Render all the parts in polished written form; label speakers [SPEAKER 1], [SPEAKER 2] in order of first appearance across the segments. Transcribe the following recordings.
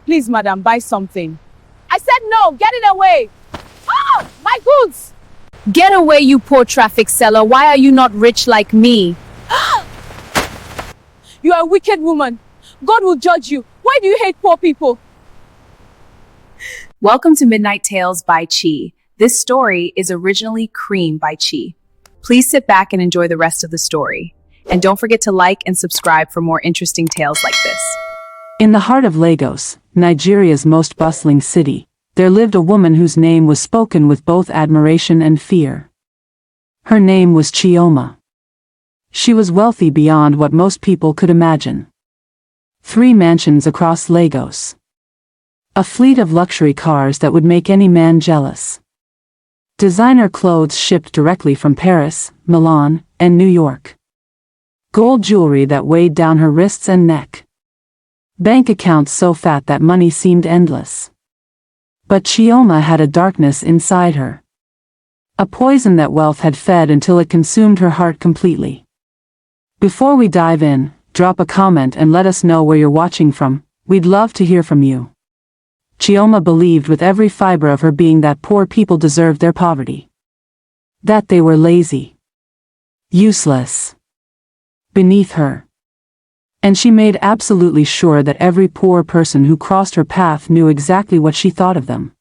[SPEAKER 1] Please, madam, buy something. I said no, get it away. Ah, my goods.
[SPEAKER 2] Get away, you poor traffic seller. Why are you not rich like me?
[SPEAKER 1] You are a wicked woman. God will judge you. Why do you hate poor people?
[SPEAKER 2] Welcome to Midnight Tales by Chi. This story is originally Cream by Chi. Please sit back and enjoy the rest of the story. And don't forget to like and subscribe for more interesting tales like this.
[SPEAKER 3] In the heart of Lagos, Nigeria's most bustling city, there lived a woman whose name was spoken with both admiration and fear. Her name was Chioma. She was wealthy beyond what most people could imagine. 3 mansions across Lagos. A fleet of luxury cars that would make any man jealous. Designer clothes shipped directly from Paris, Milan, and New York. Gold jewelry that weighed down her wrists and neck. Bank accounts so fat that money seemed endless. But Chioma had a darkness inside her. A poison that wealth had fed until it consumed her heart completely. Before we dive in, drop a comment and let us know where you're watching from. We'd love to hear from you. Chioma believed with every fiber of her being that poor people deserved their poverty. That they were lazy. Useless. Beneath her. And she made absolutely sure that every poor person who crossed her path knew exactly what she thought of them.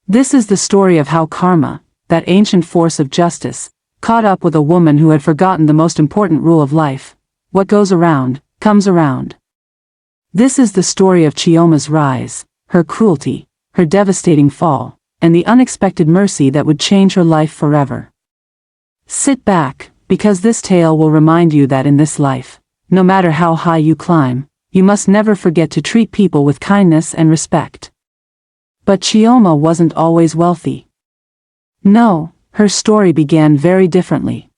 [SPEAKER 3] This is the story of how karma, that ancient force of justice, caught up with a woman who had forgotten the most important rule of life: what goes around, comes around. This is the story of Chioma's rise, her cruelty, her devastating fall, and the unexpected mercy that would change her life forever. Sit back, because this tale will remind you that in this life, no matter how high you climb, you must never forget to treat people with kindness and respect. But Chioma wasn't always wealthy. No, her story began very differently.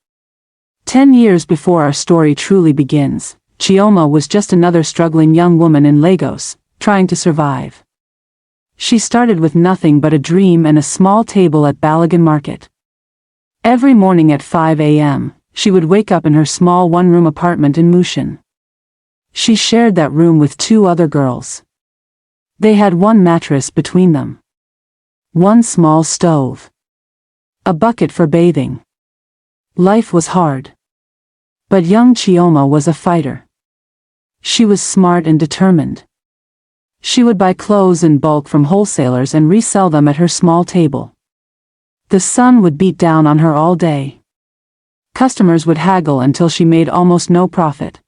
[SPEAKER 3] 10 years before our story truly begins, Chioma was just another struggling young woman in Lagos, trying to survive. She started with nothing but a dream and a small table at Balogun Market. Every morning at 5 a.m., she would wake up in her small one-room apartment in Mushin. She shared that room with 2 other girls. They had 1 mattress between them. 1 small stove. A bucket for bathing. Life was hard. But young Chioma was a fighter. She was smart and determined. She would buy clothes in bulk from wholesalers and resell them at her small table. The sun would beat down on her all day. Customers would haggle until she made almost no profit.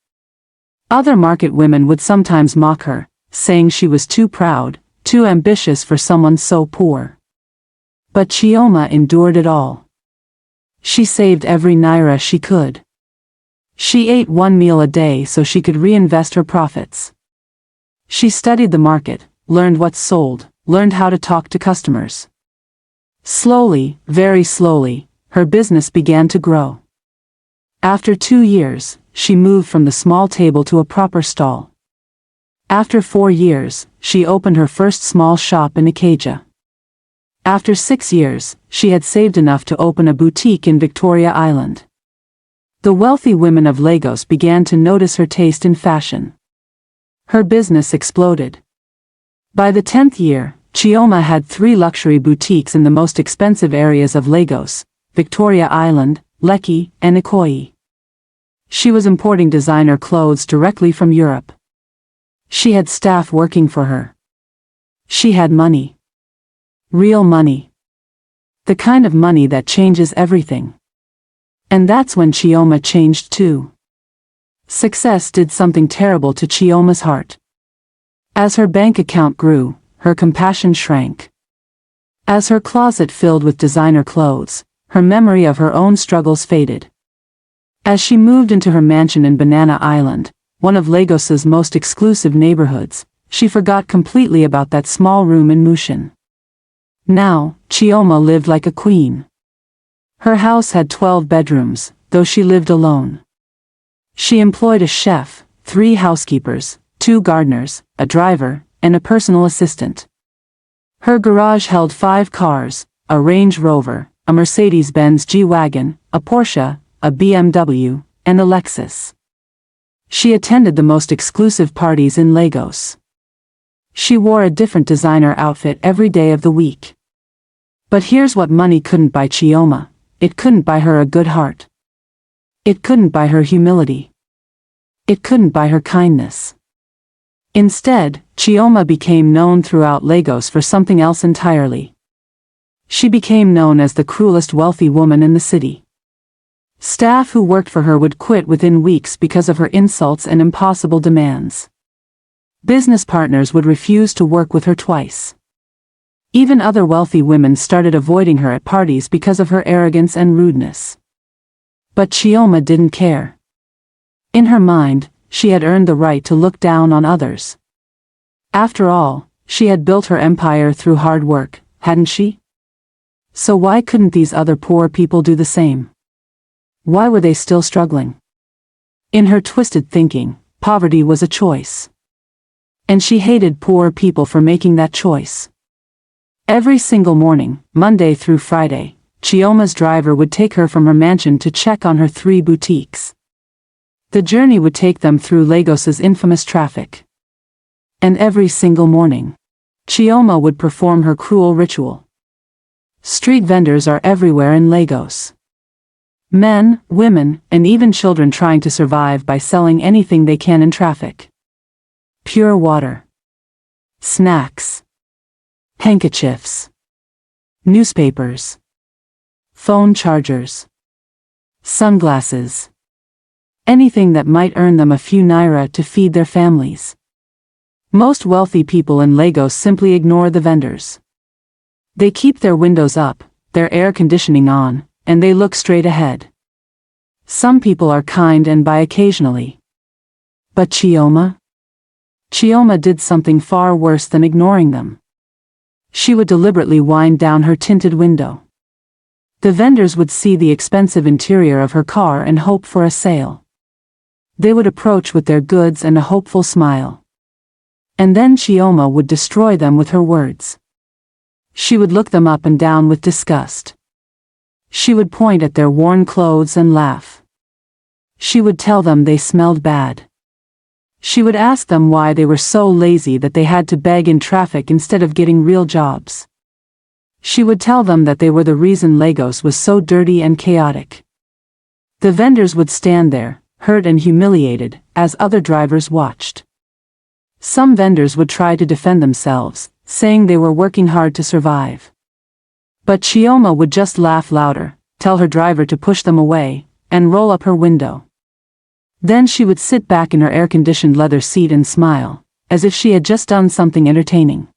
[SPEAKER 3] Other market women would sometimes mock her, saying she was too proud, too ambitious for someone so poor. But Chioma endured it all. She saved every naira she could. She ate 1 meal a day so she could reinvest her profits. She studied the market, learned what sold, learned how to talk to customers. Slowly, very slowly, her business began to grow. After 2 years, she moved from the small table to a proper stall. After 4 years, she opened her first small shop in Ikeja. After 6 years, she had saved enough to open a boutique in Victoria Island. The wealthy women of Lagos began to notice her taste in fashion. Her business exploded. By the 10th year, Chioma had 3 luxury boutiques in the most expensive areas of Lagos: Victoria Island, Lekki, and Ikoyi. She was importing designer clothes directly from Europe. She had staff working for her. She had money. Real money. The kind of money that changes everything. And that's when Chioma changed too. Success did something terrible to Chioma's heart. As her bank account grew, her compassion shrank. As her closet filled with designer clothes, her memory of her own struggles faded. As she moved into her mansion in Banana Island, one of Lagos's most exclusive neighborhoods, she forgot completely about that small room in Mushin. Now, Chioma lived like a queen. Her house had 12 bedrooms, though she lived alone. She employed a chef, 3 housekeepers, 2 gardeners, a driver, and a personal assistant. Her garage held 5 cars, a Range Rover, a Mercedes-Benz G-Wagon, a Porsche, a BMW, and a Lexus. She attended the most exclusive parties in Lagos. She wore a different designer outfit every day of the week. But here's what money couldn't buy Chioma. It couldn't buy her a good heart. It couldn't buy her humility. It couldn't buy her kindness. Instead, Chioma became known throughout Lagos for something else entirely. She became known as the cruelest wealthy woman in the city. Staff who worked for her would quit within weeks because of her insults and impossible demands. Business partners would refuse to work with her twice. Even other wealthy women started avoiding her at parties because of her arrogance and rudeness. But Chioma didn't care. In her mind, she had earned the right to look down on others. After all, she had built her empire through hard work, hadn't she? So why couldn't these other poor people do the same? Why were they still struggling? In her twisted thinking, poverty was a choice. And she hated poor people for making that choice. Every single morning, Monday through Friday, Chioma's driver would take her from her mansion to check on her 3 boutiques. The journey would take them through Lagos's infamous traffic. And every single morning, Chioma would perform her cruel ritual. Street vendors are everywhere in Lagos. Men, women, and even children trying to survive by selling anything they can in traffic. Pure water. Snacks. Handkerchiefs. Newspapers. Phone chargers. Sunglasses. Anything that might earn them a few naira to feed their families. Most wealthy people in Lagos simply ignore the vendors. They keep their windows up, their air conditioning on, and they look straight ahead. Some people are kind and buy occasionally. But Chioma? Chioma did something far worse than ignoring them. She would deliberately wind down her tinted window. The vendors would see the expensive interior of her car and hope for a sale. They would approach with their goods and a hopeful smile. And then Chioma would destroy them with her words. She would look them up and down with disgust. She would point at their worn clothes and laugh. She would tell them they smelled bad. She would ask them why they were so lazy that they had to beg in traffic instead of getting real jobs. She would tell them that they were the reason Lagos was so dirty and chaotic. The vendors would stand there, hurt and humiliated, as other drivers watched. Some vendors would try to defend themselves, saying they were working hard to survive. But Chioma would just laugh louder, tell her driver to push them away, and roll up her window. Then she would sit back in her air-conditioned leather seat and smile, as if she had just done something entertaining.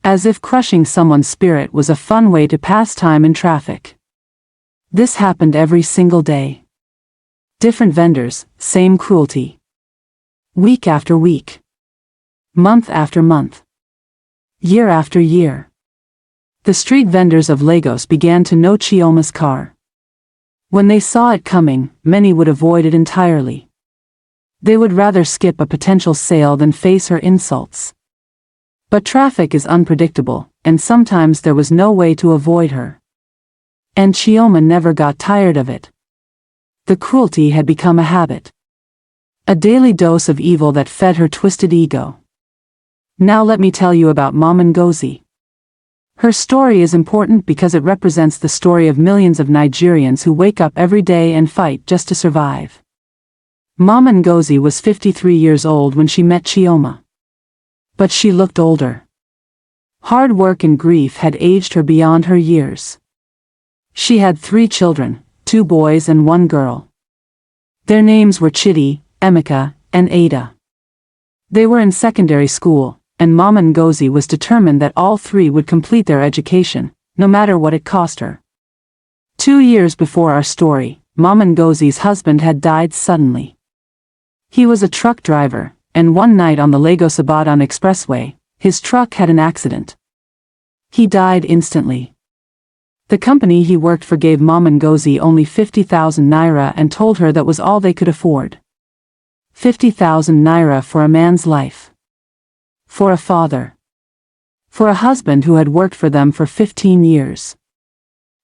[SPEAKER 3] As if crushing someone's spirit was a fun way to pass time in traffic. This happened every single day. Different vendors, same cruelty. Week after week. Month after month. Year after year. The street vendors of Lagos began to know Chioma's car. When they saw it coming, many would avoid it entirely. They would rather skip a potential sale than face her insults. But traffic is unpredictable, and sometimes there was no way to avoid her. And Chioma never got tired of it. The cruelty had become a habit. A daily dose of evil that fed her twisted ego. Now let me tell you about Mama Ngozi. Her story is important because it represents the story of millions of Nigerians who wake up every day and fight just to survive. Mama Ngozi was 53 years old when she met Chioma. But she looked older. Hard work and grief had aged her beyond her years. She had 3 children, 2 boys and 1 girl. Their names were Chidi, Emeka, and Ada. They were in secondary school, and Mama Ngozi was determined that all 3 would complete their education, no matter what it cost her. 2 years before our story, Mama Ngozi's husband had died suddenly. He was a truck driver, and one night on the Lagos-Ibadan expressway, his truck had an accident. He died instantly. The company he worked for gave Mama Ngozi only 50,000 naira and told her that was all they could afford. 50,000 naira for a man's life. For a father. For a husband who had worked for them for 15 years.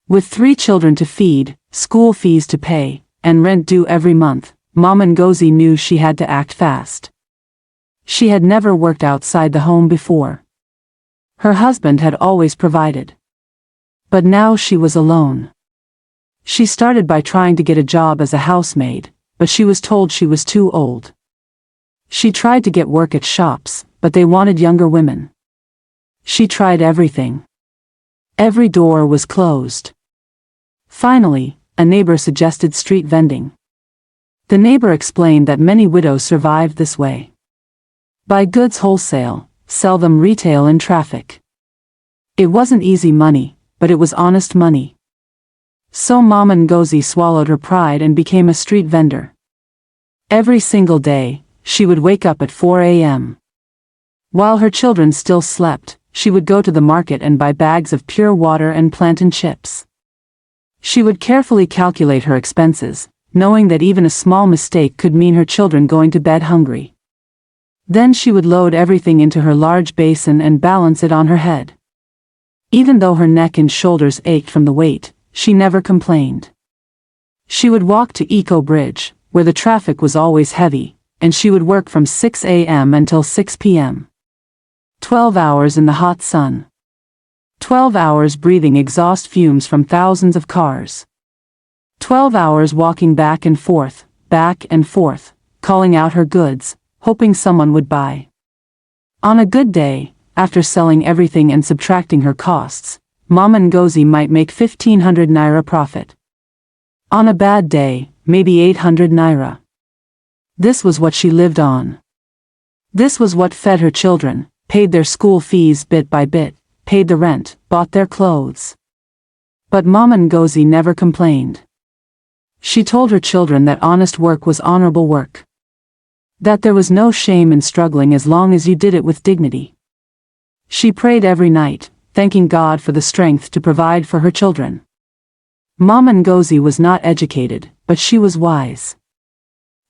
[SPEAKER 3] With 3 children to feed, school fees to pay, and rent due every month, Mama Ngozi knew she had to act fast. She had never worked outside the home before. Her husband had always provided. But now she was alone. She started by trying to get a job as a housemaid, but she was told she was too old. She tried to get work at shops, but they wanted younger women. She tried everything. Every door was closed. Finally, a neighbor suggested street vending. The neighbor explained that many widows survived this way. Buy goods wholesale, sell them retail in traffic. It wasn't easy money, but it was honest money. So Mama Ngozi swallowed her pride and became a street vendor. Every single day, she would wake up at 4 a.m. While her children still slept, she would go to the market and buy bags of pure water and plantain chips. She would carefully calculate her expenses, knowing that even a small mistake could mean her children going to bed hungry. Then she would load everything into her large basin and balance it on her head. Even though her neck and shoulders ached from the weight, she never complained. She would walk to Eco Bridge, where the traffic was always heavy, and she would work from 6 a.m. until 6 p.m. 12 hours in the hot sun. 12 hours breathing exhaust fumes from thousands of cars. 12 hours walking back and forth, calling out her goods, hoping someone would buy. On a good day, after selling everything and subtracting her costs, Mama Ngozi might make 1,500 naira profit. On a bad day, maybe 800 naira. This was what she lived on. This was what fed her children, paid their school fees bit by bit, paid the rent, bought their clothes. But Mama Ngozi never complained. She told her children that honest work was honorable work. That there was no shame in struggling as long as you did it with dignity. She prayed every night, thanking God for the strength to provide for her children. Mama Ngozi was not educated, but she was wise.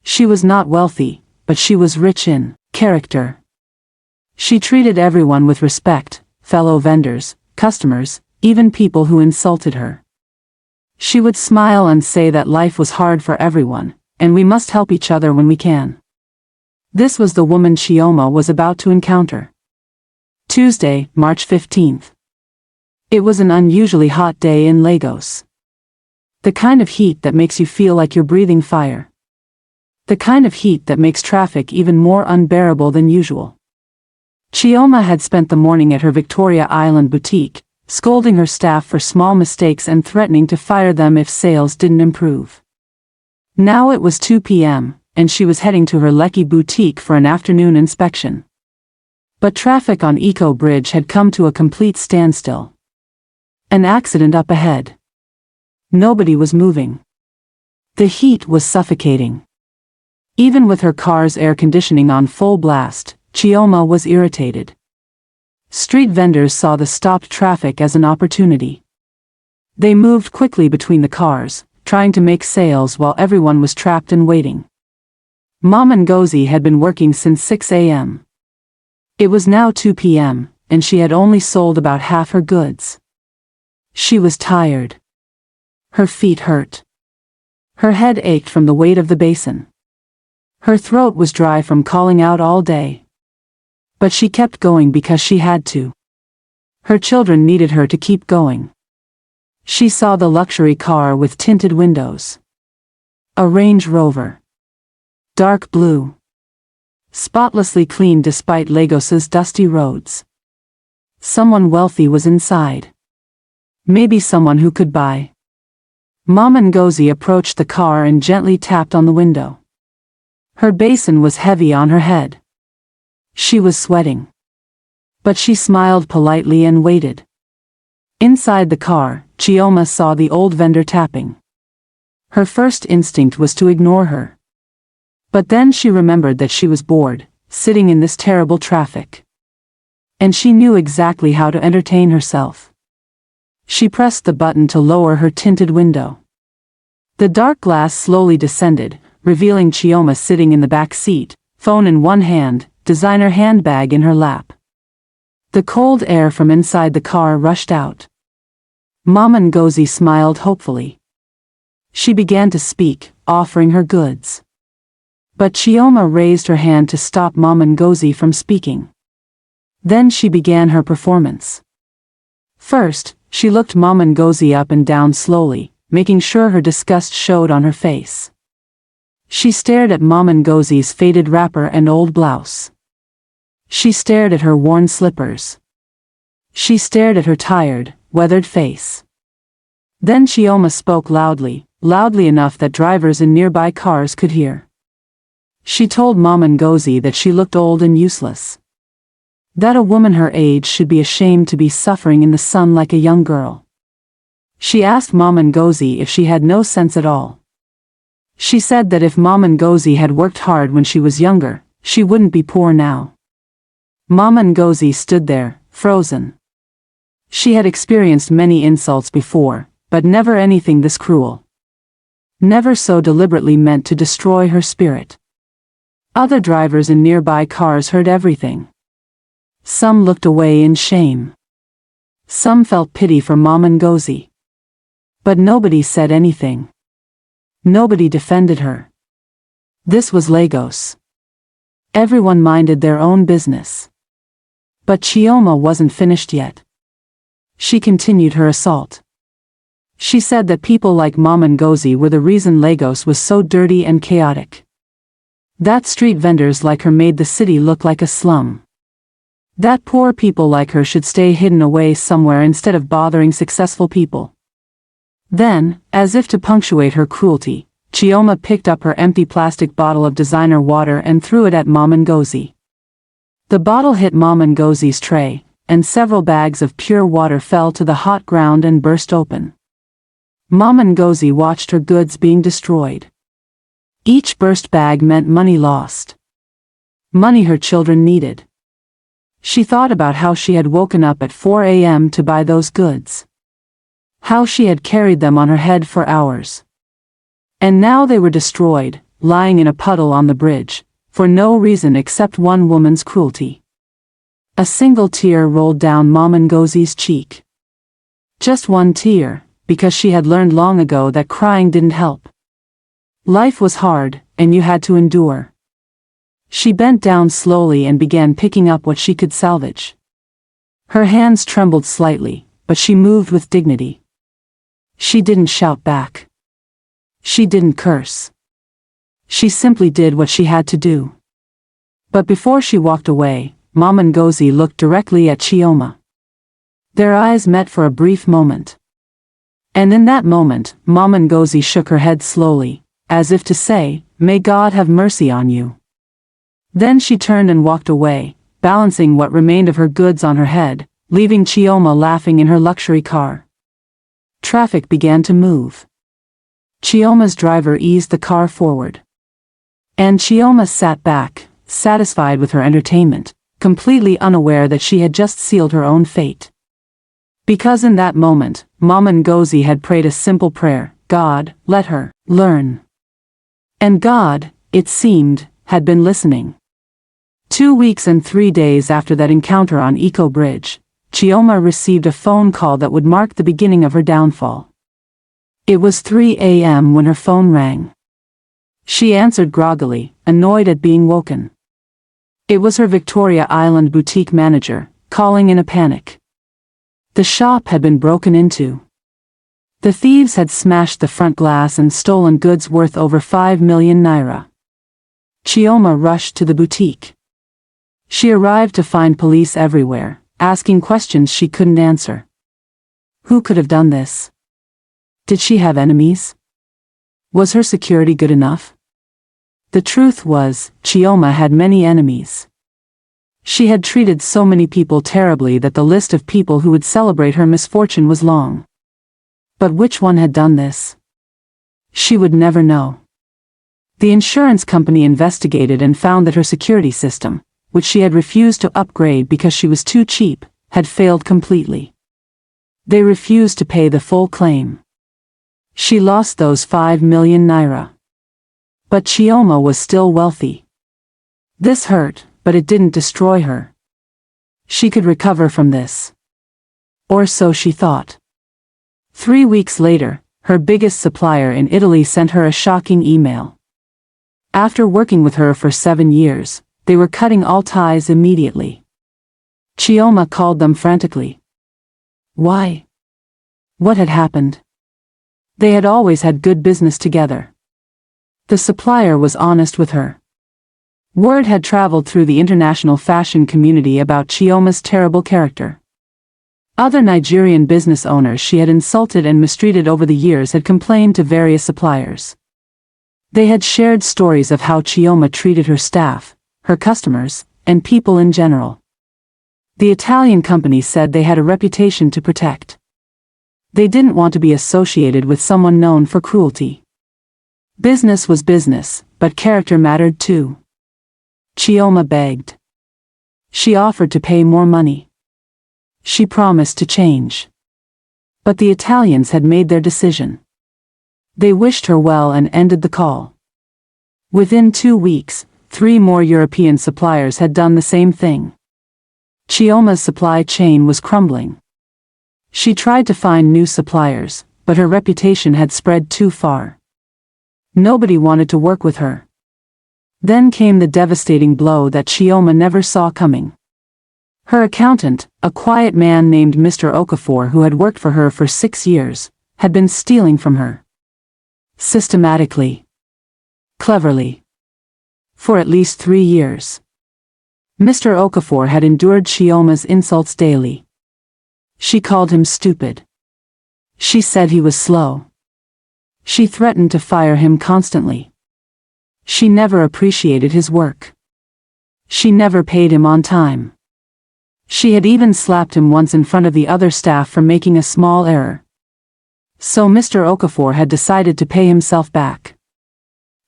[SPEAKER 3] She was not wealthy, but she was rich in character. She treated everyone with respect, fellow vendors, customers, even people who insulted her. She would smile and say that life was hard for everyone, and we must help each other when we can. This was the woman Chioma was about to encounter. Tuesday, March 15th. It was an unusually hot day in Lagos. The kind of heat that makes you feel like you're breathing fire. The kind of heat that makes traffic even more unbearable than usual. Chioma had spent the morning at her Victoria Island boutique, scolding her staff for small mistakes and threatening to fire them if sales didn't improve. Now it was 2 p.m., and she was heading to her Lekki boutique for an afternoon inspection. But traffic on Eco Bridge had come to a complete standstill. An accident up ahead. Nobody was moving. The heat was suffocating. Even with her car's air conditioning on full blast, Chioma was irritated. Street vendors saw the stopped traffic as an opportunity. They moved quickly between the cars, trying to make sales while everyone was trapped and waiting. Mama Ngozi had been working since 6 a.m. It was now 2 p.m., and she had only sold about half her goods. She was tired. Her feet hurt. Her head ached from the weight of the basin. Her throat was dry from calling out all day. But she kept going because she had to. Her children needed her to keep going. She saw the luxury car with tinted windows. A Range Rover. Dark blue. Spotlessly clean despite Lagos's dusty roads. Someone wealthy was inside. Maybe someone who could buy. Mama Ngozi approached the car and gently tapped on the window. Her basin was heavy on her head. She was sweating. But she smiled politely and waited. Inside the car, Chioma saw the old vendor tapping. Her first instinct was to ignore her. But then she remembered that she was bored, sitting in this terrible traffic. And she knew exactly how to entertain herself. She pressed the button to lower her tinted window. The dark glass slowly descended, revealing Chioma sitting in the back seat, phone in one hand, designer handbag in her lap. The cold air from inside the car rushed out. Mama Ngozi smiled hopefully. She began to speak, offering her goods. But Chioma raised her hand to stop Mama Ngozi from speaking. Then she began her performance. First, she looked Mama Ngozi up and down slowly, making sure her disgust showed on her face. She stared at Mama Ngozi's faded wrapper and old blouse. She stared at her worn slippers. She stared at her tired, weathered face. Then Chioma spoke loudly, loudly enough that drivers in nearby cars could hear. She told Mama Ngozi that she looked old and useless. That a woman her age should be ashamed to be suffering in the sun like a young girl. She asked Mama Ngozi if she had no sense at all. She said that if Mama Ngozi had worked hard when she was younger, she wouldn't be poor now. Mama Ngozi stood there, frozen. She had experienced many insults before, but never anything this cruel. Never so deliberately meant to destroy her spirit. Other drivers in nearby cars heard everything. Some looked away in shame. Some felt pity for Mama Ngozi. But nobody said anything. Nobody defended her. This was Lagos. Everyone minded their own business. But Chioma wasn't finished yet. She continued her assault. She said that people like Mama Ngozi were the reason Lagos was so dirty and chaotic. That street vendors like her made the city look like a slum. That poor people like her should stay hidden away somewhere instead of bothering successful people. Then, as if to punctuate her cruelty, Chioma picked up her empty plastic bottle of designer water and threw it at Mama Ngozi. The bottle hit Mama Ngozi's tray, and several bags of pure water fell to the hot ground and burst open. Mama Ngozi watched her goods being destroyed. Each burst bag meant money lost. Money her children needed. She thought about how she had woken up at 4 a.m. to buy those goods. How she had carried them on her head for hours. And now they were destroyed, lying in a puddle on the bridge, for no reason except one woman's cruelty. A single tear rolled down Mama Ngozi's cheek. Just one tear, because she had learned long ago that crying didn't help. Life was hard, and you had to endure. She bent down slowly and began picking up what she could salvage. Her hands trembled slightly, but she moved with dignity. She didn't shout back. She didn't curse. She simply did what she had to do. But before she walked away, Mama Ngozi looked directly at Chioma. Their eyes met for a brief moment. And in that moment, Mama Ngozi shook her head slowly, as if to say, "May God have mercy on you." Then she turned and walked away, balancing what remained of her goods on her head, leaving Chioma laughing in her luxury car. Traffic began to move. Chioma's driver eased the car forward. And Chioma sat back, satisfied with her entertainment, completely unaware that she had just sealed her own fate. Because in that moment, Mama Ngozi had prayed a simple prayer: God, let her learn. And God, it seemed, had been listening. 2 weeks and 3 days after that encounter on Eco Bridge, Chioma received a phone call that would mark the beginning of her downfall. It was 3 a.m. when her phone rang. She answered groggily, annoyed at being woken. It was her Victoria Island boutique manager, calling in a panic. The shop had been broken into. The thieves had smashed the front glass and stolen goods worth over 5 million naira. Chioma rushed to the boutique. She arrived to find police everywhere, asking questions she couldn't answer. Who could have done this? Did she have enemies? Was her security good enough? The truth was, Chioma had many enemies. She had treated so many people terribly that the list of people who would celebrate her misfortune was long. But which one had done this? She would never know. The insurance company investigated and found that her security system, which she had refused to upgrade because she was too cheap, had failed completely. They refused to pay the full claim. She lost those 5 million naira. But Chioma was still wealthy. This hurt, but it didn't destroy her. She could recover from this. Or so she thought. 3 weeks later, her biggest supplier in Italy sent her a shocking email. After working with her for 7 years, they were cutting all ties immediately. Chioma called them frantically. Why? What had happened? They had always had good business together. The supplier was honest with her. Word had traveled through the international fashion community about Chioma's terrible character. Other Nigerian business owners she had insulted and mistreated over the years had complained to various suppliers. They had shared stories of how Chioma treated her staff, her customers, and people in general. The Italian company said they had a reputation to protect. They didn't want to be associated with someone known for cruelty. Business was business, but character mattered too. Chioma begged. She offered to pay more money. She promised to change. But the Italians had made their decision. They wished her well and ended the call. Within 2 weeks, 3 more European suppliers had done the same thing. Chioma's supply chain was crumbling. She tried to find new suppliers, but her reputation had spread too far. Nobody wanted to work with her. Then came the devastating blow that Chioma never saw coming. Her accountant, a quiet man named Mr. Okafor who had worked for her for 6 years, had been stealing from her. Systematically. Cleverly. For at least 3 years. Mr. Okafor had endured Chioma's insults daily. She called him stupid. She said he was slow. She threatened to fire him constantly. She never appreciated his work. She never paid him on time. She had even slapped him once in front of the other staff for making a small error. So Mr. Okafor had decided to pay himself back.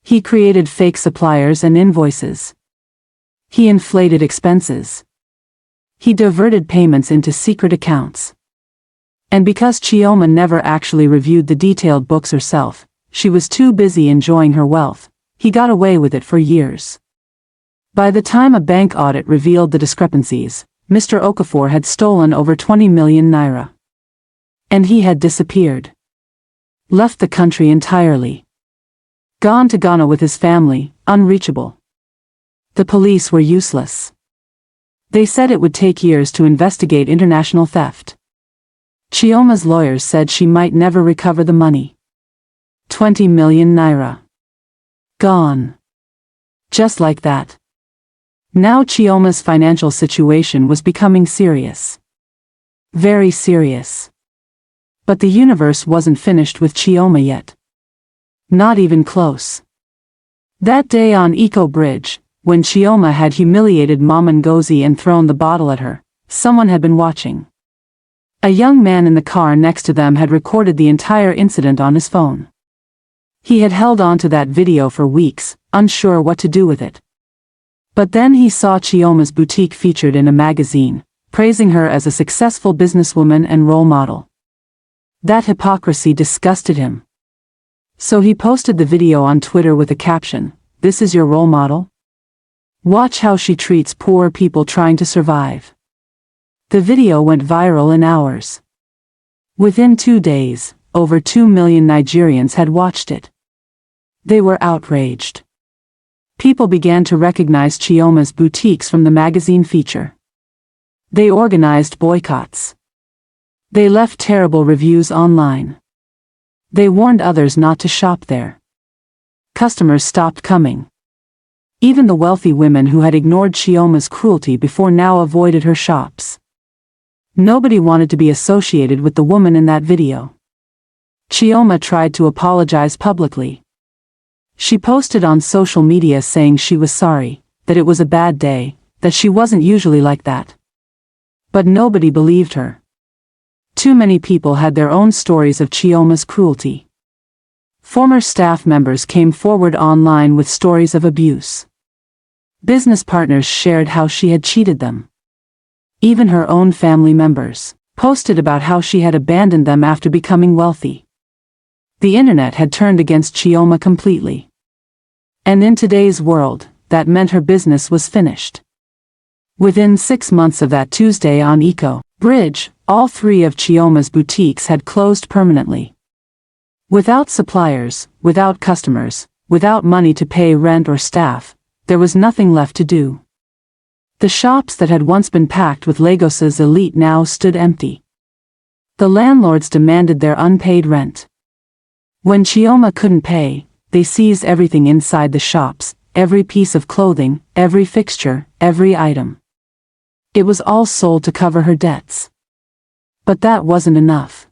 [SPEAKER 3] He created fake suppliers and invoices. He inflated expenses. He diverted payments into secret accounts. And because Chioma never actually reviewed the detailed books herself, she was too busy enjoying her wealth. He got away with it for years. By the time a bank audit revealed the discrepancies, Mr. Okafor had stolen over 20 million naira. And he had disappeared. Left the country entirely. Gone to Ghana with his family, unreachable. The police were useless. They said it would take years to investigate international theft. Chioma's lawyers said she might never recover the money. 20 million naira. Gone. Just like that. Now Chioma's financial situation was becoming serious. Very serious. But the universe wasn't finished with Chioma yet. Not even close. That day on Eco Bridge, when Chioma had humiliated Mama Ngozi and thrown the bottle at her, someone had been watching. A young man in the car next to them had recorded the entire incident on his phone. He had held on to that video for weeks, unsure what to do with it. But then he saw Chioma's boutique featured in a magazine, praising her as a successful businesswoman and role model. That hypocrisy disgusted him. So he posted the video on Twitter with a caption, "This is your role model? Watch how she treats poor people trying to survive." The video went viral in hours. Within 2 days, over 2 million Nigerians had watched it. They were outraged. People began to recognize Chioma's boutiques from the magazine feature. They organized boycotts. They left terrible reviews online. They warned others not to shop there. Customers stopped coming. Even the wealthy women who had ignored Chioma's cruelty before now avoided her shops. Nobody wanted to be associated with the woman in that video. Chioma tried to apologize publicly. She posted on social media saying she was sorry, that it was a bad day, that she wasn't usually like that. But nobody believed her. Too many people had their own stories of Chioma's cruelty. Former staff members came forward online with stories of abuse. Business partners shared how she had cheated them. Even her own family members posted about how she had abandoned them after becoming wealthy. The internet had turned against Chioma completely. And in today's world, that meant her business was finished. Within 6 months of that Tuesday on Eco Bridge, all 3 of Chioma's boutiques had closed permanently. Without suppliers, without customers, without money to pay rent or staff, there was nothing left to do. The shops that had once been packed with Lagos's elite now stood empty. The landlords demanded their unpaid rent. When Chioma couldn't pay, they seized everything inside the shops, every piece of clothing, every fixture, every item. It was all sold to cover her debts. But that wasn't enough.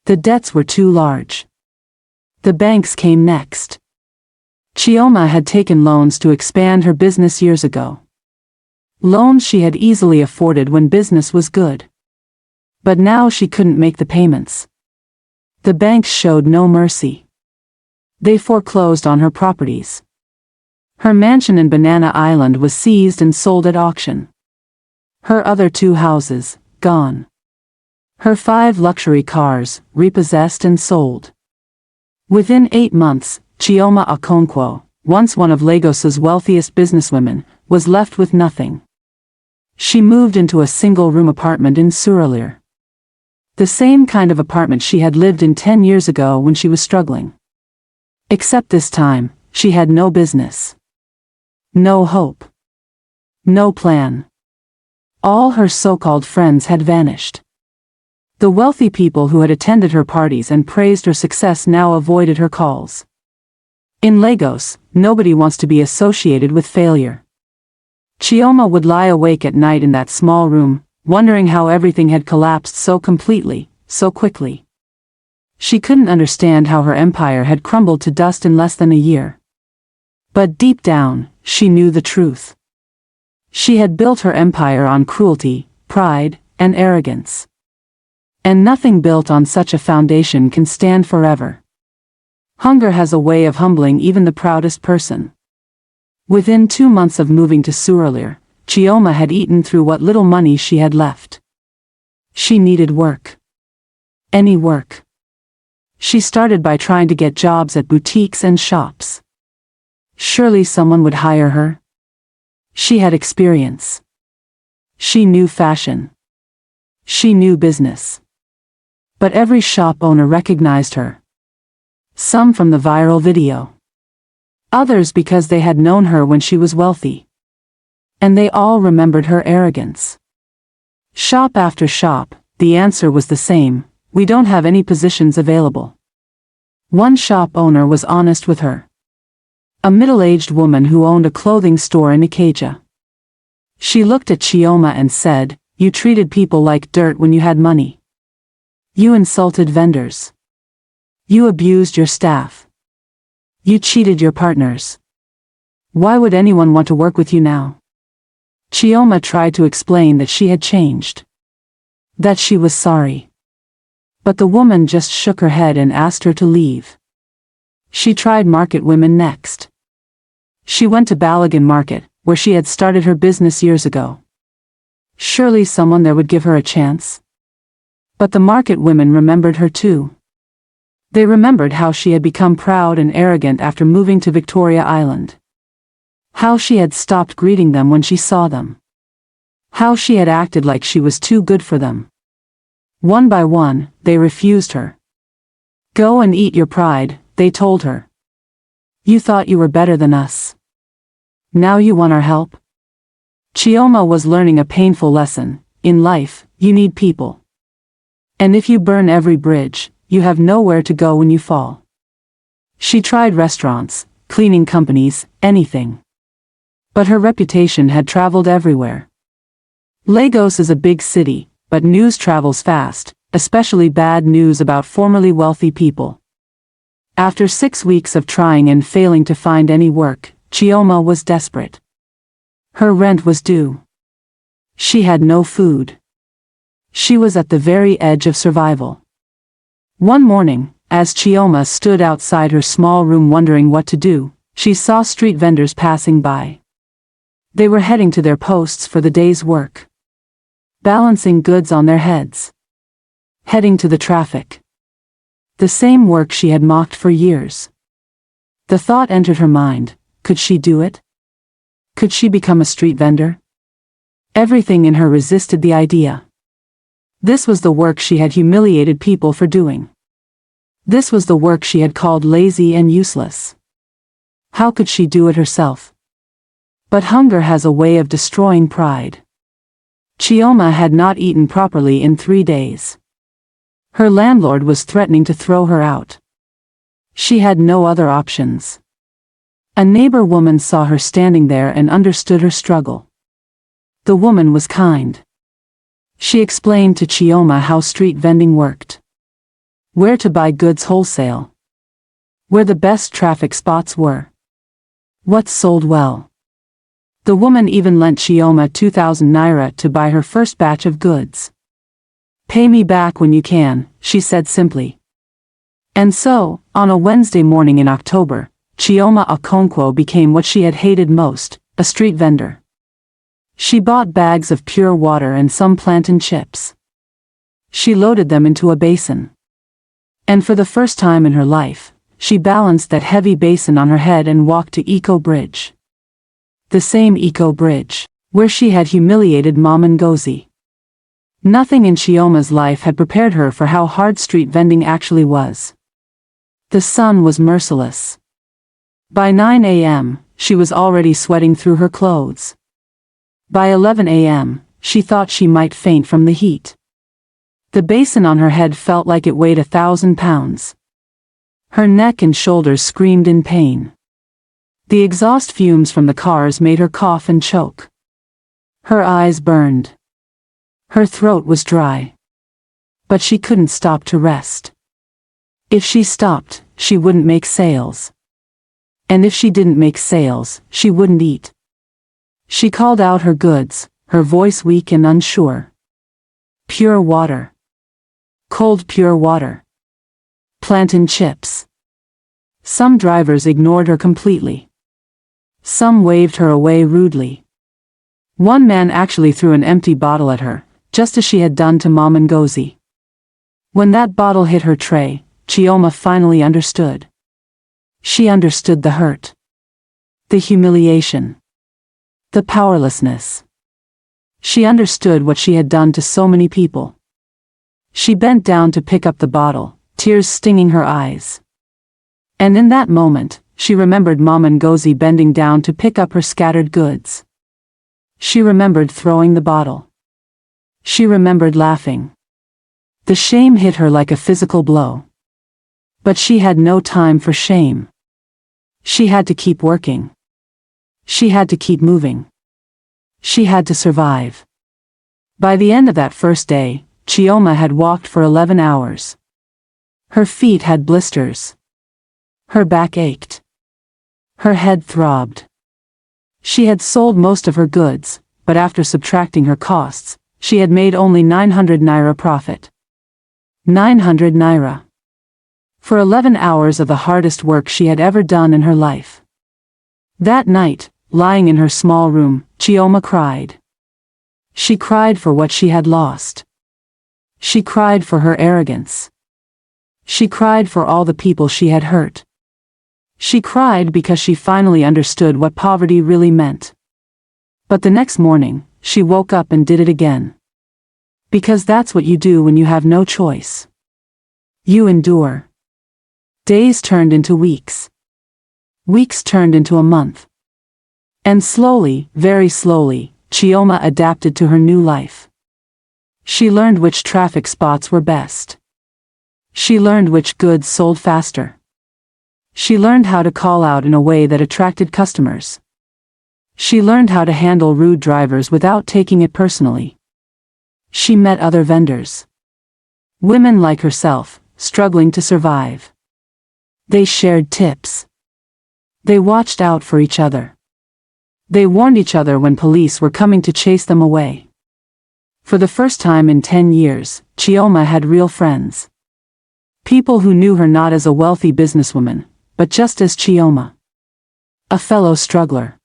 [SPEAKER 3] The debts were too large. The banks came next. Chioma had taken loans to expand her business years ago. Loans she had easily afforded when business was good. But now she couldn't make the payments. The banks showed no mercy. They foreclosed on her properties. Her mansion in Banana Island was seized and sold at auction. Her other 2 houses, gone. Her 5 luxury cars, repossessed and sold. Within 8 months, Chioma Okonkwo, once one of Lagos's wealthiest businesswomen, was left with nothing. She moved into a single-room apartment in Surulere. The same kind of apartment she had lived in 10 years ago when she was struggling. Except this time, she had no business. No hope. No plan. All her so-called friends had vanished. The wealthy people who had attended her parties and praised her success now avoided her calls. In Lagos, nobody wants to be associated with failure. Chioma would lie awake at night in that small room, wondering how everything had collapsed so completely, so quickly. She couldn't understand how her empire had crumbled to dust in less than a year. But deep down, she knew the truth. She had built her empire on cruelty, pride, and arrogance. And nothing built on such a foundation can stand forever. Hunger has a way of humbling even the proudest person. Within 2 months of moving to Surulere, Chioma had eaten through what little money she had left. She needed work. Any work. She started by trying to get jobs at boutiques and shops. Surely someone would hire her. She had experience. She knew fashion. She knew business. But every shop owner recognized her. Some from the viral video. Others because they had known her when she was wealthy. And they all remembered her arrogance. Shop after shop, the answer was the same: we don't have any positions available. One shop owner was honest with her. A middle-aged woman who owned a clothing store in Ikeja. She looked at Chioma and said, "You treated people like dirt when you had money. You insulted vendors. You abused your staff. You cheated your partners. Why would anyone want to work with you now?" Chioma tried to explain that she had changed. That she was sorry. But the woman just shook her head and asked her to leave. She tried market women next. She went to Balagan Market, where she had started her business years ago. Surely someone there would give her a chance. But the market women remembered her too. They remembered how she had become proud and arrogant after moving to Victoria Island. How she had stopped greeting them when she saw them. How she had acted like she was too good for them. One by one, they refused her. "Go and eat your pride," they told her. "You thought you were better than us. Now you want our help?" Chioma was learning a painful lesson: in life, you need people. And if you burn every bridge, you have nowhere to go when you fall. She tried restaurants, cleaning companies, anything. But her reputation had traveled everywhere. Lagos is a big city, but news travels fast, especially bad news about formerly wealthy people. After 6 weeks of trying and failing to find any work, Chioma was desperate. Her rent was due. She had no food. She was at the very edge of survival. One morning, as Chioma stood outside her small room wondering what to do, she saw street vendors passing by. They were heading to their posts for the day's work. Balancing goods on their heads. Heading to the traffic. The same work she had mocked for years. The thought entered her mind: could she do it? Could she become a street vendor? Everything in her resisted the idea. This was the work she had humiliated people for doing. This was the work she had called lazy and useless. How could she do it herself? But hunger has a way of destroying pride. Chioma had not eaten properly in 3 days. Her landlord was threatening to throw her out. She had no other options. A neighbor woman saw her standing there and understood her struggle. The woman was kind. She explained to Chioma how street vending worked. Where to buy goods wholesale. Where the best traffic spots were. What sold well. The woman even lent Chioma 2,000 naira to buy her first batch of goods. "Pay me back when you can," she said simply. And so, on a Wednesday morning in October, Chioma Okonkwo became what she had hated most, a street vendor. She bought bags of pure water and some plantain chips. She loaded them into a basin. And for the first time in her life, she balanced that heavy basin on her head and walked to Eco Bridge. The same Eco Bridge, where she had humiliated Mama Ngozi. Nothing in Chioma's life had prepared her for how hard street vending actually was. The sun was merciless. By 9 a.m., she was already sweating through her clothes. By 11 a.m., she thought she might faint from the heat. The basin on her head felt like it weighed 1,000 pounds. Her neck and shoulders screamed in pain. The exhaust fumes from the cars made her cough and choke. Her eyes burned. Her throat was dry. But she couldn't stop to rest. If she stopped, she wouldn't make sales. And if she didn't make sales, she wouldn't eat. She called out her goods, her voice weak and unsure. Pure water. Cold pure water. Plantain chips. Some drivers ignored her completely. Some waved her away rudely. One man actually threw an empty bottle at her, just as she had done to Mama Ngozi. When that bottle hit her tray, Chioma finally understood. She understood the hurt. The humiliation. The powerlessness. She understood what she had done to so many people. She bent down to pick up the bottle, tears stinging her eyes. And in that moment, she remembered Mama Ngozi bending down to pick up her scattered goods. She remembered throwing the bottle. She remembered laughing. The shame hit her like a physical blow. But she had no time for shame. She had to keep working. She had to keep moving. She had to survive. By the end of that first day, Chioma had walked for 11 hours. Her feet had blisters. Her back ached. Her head throbbed. She had sold most of her goods, but after subtracting her costs, she had made only 900 naira profit. 900 naira. For 11 hours of the hardest work she had ever done in her life. That night, lying in her small room, Chioma cried. She cried for what she had lost. She cried for her arrogance. She cried for all the people she had hurt. She cried because she finally understood what poverty really meant. But the next morning, she woke up and did it again. Because that's what you do when you have no choice. You endure. Days turned into weeks. Weeks turned into a month. And slowly, very slowly, Chioma adapted to her new life. She learned which traffic spots were best. She learned which goods sold faster. She learned how to call out in a way that attracted customers. She learned how to handle rude drivers without taking it personally. She met other vendors. Women like herself, struggling to survive. They shared tips. They watched out for each other. They warned each other when police were coming to chase them away. For the first time in 10 years, Chioma had real friends. People who knew her not as a wealthy businesswoman, but just as Chioma. A fellow struggler.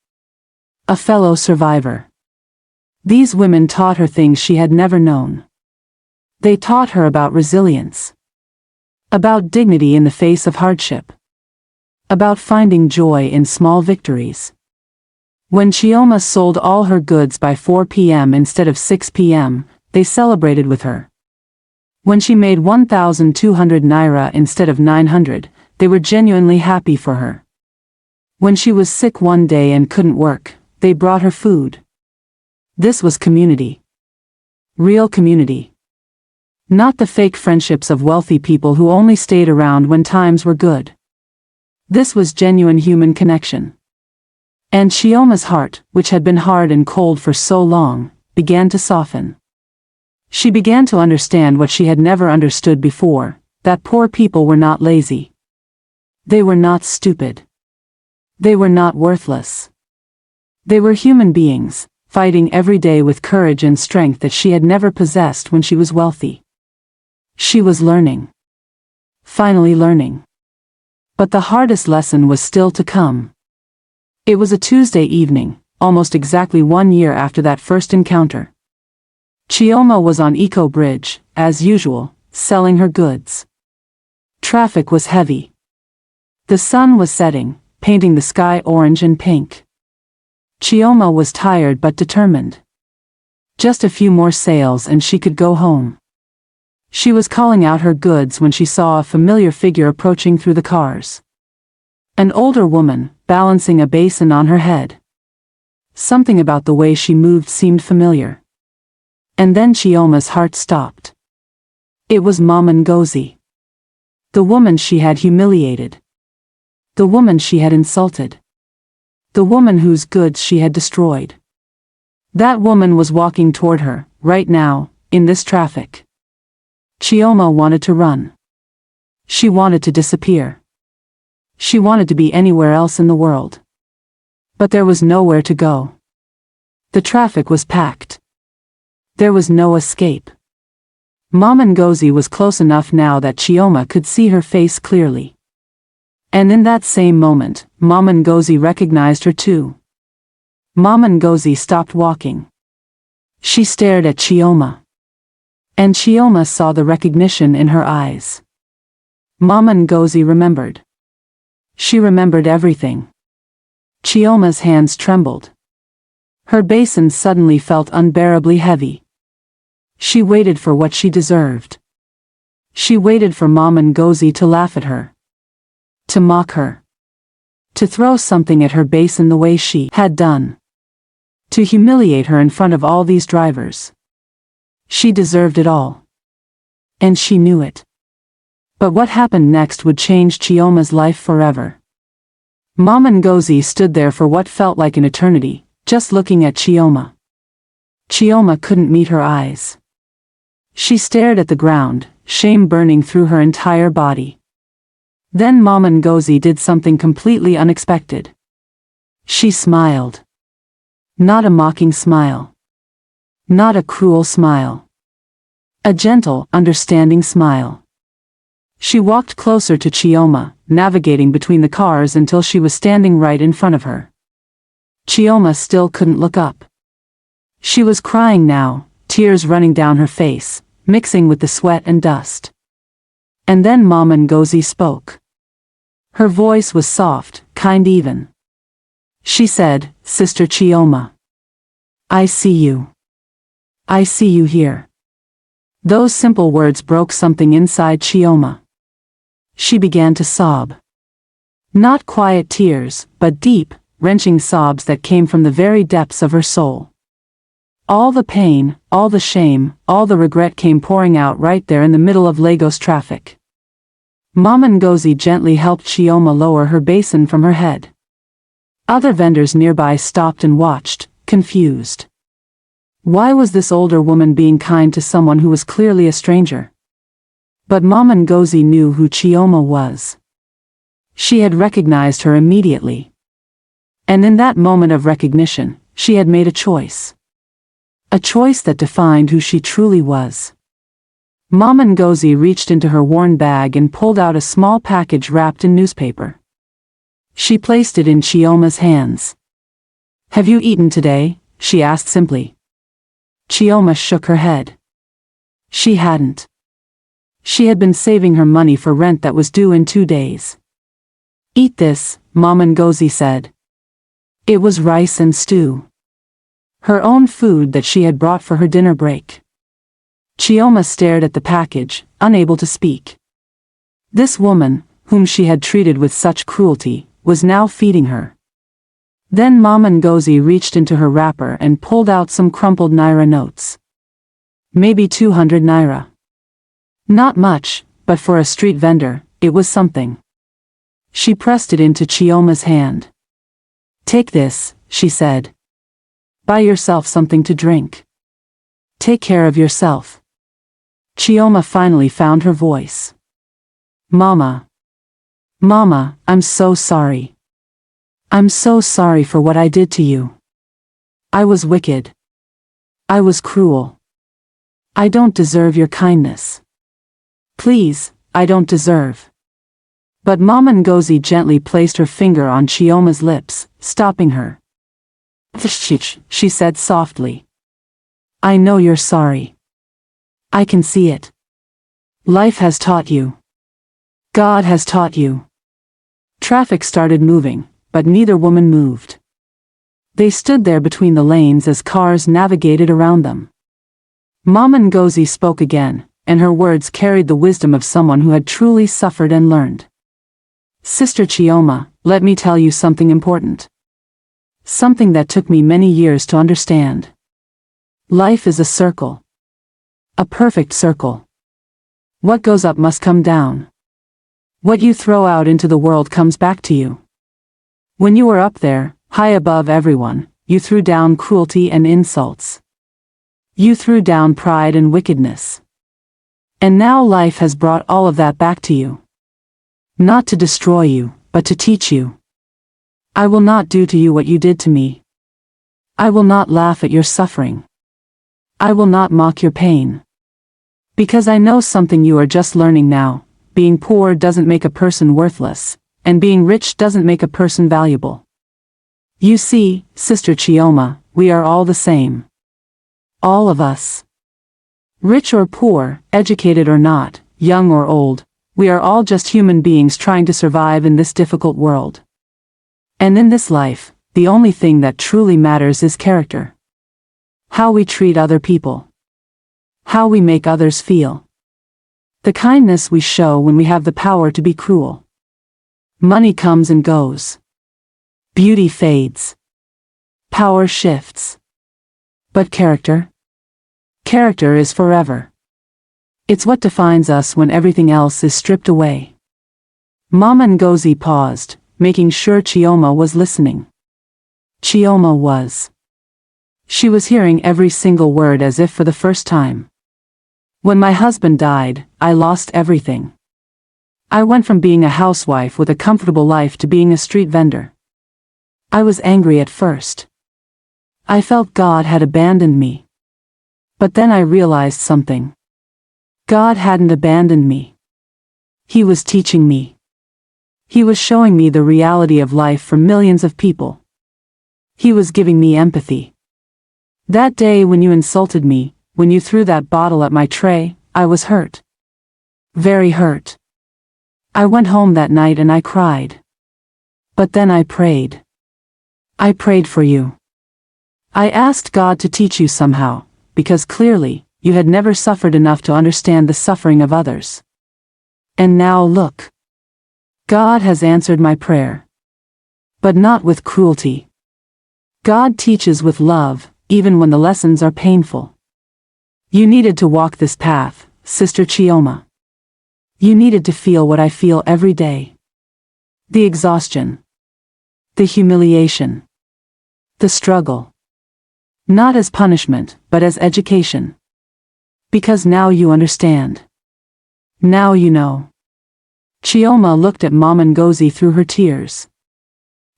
[SPEAKER 3] A fellow survivor. These women taught her things she had never known. They taught her about resilience. About dignity in the face of hardship. About finding joy in small victories. When Chioma sold all her goods by 4 p.m. instead of 6 p.m., they celebrated with her. When she made 1,200 naira instead of 900, they were genuinely happy for her. When she was sick one day and couldn't work, they brought her food. This was community. Real community. Not the fake friendships of wealthy people who only stayed around when times were good. This was genuine human connection. And Chioma's heart, which had been hard and cold for so long, began to soften. She began to understand what she had never understood before, that poor people were not lazy. They were not stupid. They were not worthless. They were human beings, fighting every day with courage and strength that she had never possessed when she was wealthy. She was learning. Finally learning. But the hardest lesson was still to come. It was a Tuesday evening, almost exactly 1 year after that first encounter. Chioma was on Eco Bridge, as usual, selling her goods. Traffic was heavy. The sun was setting, painting the sky orange and pink. Chioma was tired but determined. Just a few more sales and she could go home. She was calling out her goods when she saw a familiar figure approaching through the cars. An older woman, balancing a basin on her head. Something about the way she moved seemed familiar. And then Chioma's heart stopped. It was Mama Ngozi. The woman she had humiliated. The woman she had insulted. The woman whose goods she had destroyed. That woman was walking toward her, right now, in this traffic. Chioma wanted to run. She wanted to disappear. She wanted to be anywhere else in the world. But there was nowhere to go. The traffic was packed. There was no escape. Mama Ngozi was close enough now that Chioma could see her face clearly. And in that same moment, Mama Ngozi recognized her too. Mama Ngozi stopped walking. She stared at Chioma. And Chioma saw the recognition in her eyes. Mama Ngozi remembered. She remembered everything. Chioma's hands trembled. Her basin suddenly felt unbearably heavy. She waited for what she deserved. She waited for Mama Ngozi to laugh at her. To mock her. To throw something at her basin the way she had done. To humiliate her in front of all these drivers. She deserved it all. And she knew it. But what happened next would change Chioma's life forever. Mama Ngozi stood there for what felt like an eternity, just looking at Chioma. Chioma couldn't meet her eyes. She stared at the ground, shame burning through her entire body. Then Mama Ngozi did something completely unexpected. She smiled. Not a mocking smile. Not a cruel smile. A gentle, understanding smile. She walked closer to Chioma, navigating between the cars until she was standing right in front of her. Chioma still couldn't look up. She was crying now, tears running down her face, mixing with the sweat and dust. And then Mama Ngozi spoke. Her voice was soft, kind even. She said, "Sister Chioma. I see you. I see you here." Those simple words broke something inside Chioma. She began to sob. Not quiet tears, but deep, wrenching sobs that came from the very depths of her soul. All the pain, all the shame, all the regret came pouring out right there in the middle of Lagos traffic. Mama Ngozi gently helped Chioma lower her basin from her head. Other vendors nearby stopped and watched, confused. Why was this older woman being kind to someone who was clearly a stranger? But Mama Ngozi knew who Chioma was. She had recognized her immediately. And in that moment of recognition, she had made a choice. A choice that defined who she truly was. Mama Ngozi reached into her worn bag and pulled out a small package wrapped in newspaper. She placed it in Chioma's hands. "Have you eaten today?" she asked simply. Chioma shook her head. She hadn't. She had been saving her money for rent that was due in 2 days. "Eat this," Mama Ngozi said. It was rice and stew. Her own food that she had brought for her dinner break. Chioma stared at the package, unable to speak. This woman, whom she had treated with such cruelty, was now feeding her. Then Mama Ngozi reached into her wrapper and pulled out some crumpled naira notes. Maybe 200 naira. Not much, but for a street vendor, it was something. She pressed it into Chioma's hand. "Take this," she said. "Buy yourself something to drink. Take care of yourself." Chioma finally found her voice. "Mama. Mama, I'm so sorry. I'm so sorry for what I did to you. I was wicked. I was cruel. I don't deserve your kindness. Please, I don't deserve." But Mama Ngozi gently placed her finger on Chioma's lips, stopping her. She said softly. "I know you're sorry. I can see it. Life has taught you. God has taught you." Traffic started moving, but neither woman moved. They stood there between the lanes as cars navigated around them. Mama Ngozi spoke again, and her words carried the wisdom of someone who had truly suffered and learned. "Sister Chioma, let me tell you something important. Something that took me many years to understand. Life is a circle. A perfect circle. What goes up must come down. What you throw out into the world comes back to you. When you were up there, high above everyone, you threw down cruelty and insults. You threw down pride and wickedness. And now life has brought all of that back to you. Not to destroy you, but to teach you. I will not do to you what you did to me. I will not laugh at your suffering. I will not mock your pain. Because I know something you are just learning now. Being poor doesn't make a person worthless, and being rich doesn't make a person valuable. You see, Sister Chioma, we are all the same. All of us. Rich or poor, educated or not, young or old, we are all just human beings trying to survive in this difficult world. And in this life, the only thing that truly matters is character. How we treat other people. How we make others feel. The kindness we show when we have the power to be cruel. Money comes and goes. Beauty fades. Power shifts. But character? Character is forever. It's what defines us when everything else is stripped away. Mama Ngozi paused, making sure Chioma was listening. Chioma was. She was hearing every single word as if for the first time. When my husband died, I lost everything. I went from being a housewife with a comfortable life to being a street vendor. I was angry at first. I felt God had abandoned me. But then I realized something. God hadn't abandoned me. He was teaching me. He was showing me the reality of life for millions of people. He was giving me empathy. That day when you insulted me, when you threw that bottle at my tray, I was hurt. Very hurt. I went home that night and I cried. But then I prayed. I prayed for you. I asked God to teach you somehow, because clearly, you had never suffered enough to understand the suffering of others. And now look. God has answered my prayer. But not with cruelty. God teaches with love, even when the lessons are painful. You needed to walk this path, Sister Chioma. You needed to feel what I feel every day. The exhaustion. The humiliation. The struggle. Not as punishment, but as education. Because now you understand. Now you know. Chioma looked at Mama Ngozi through her tears.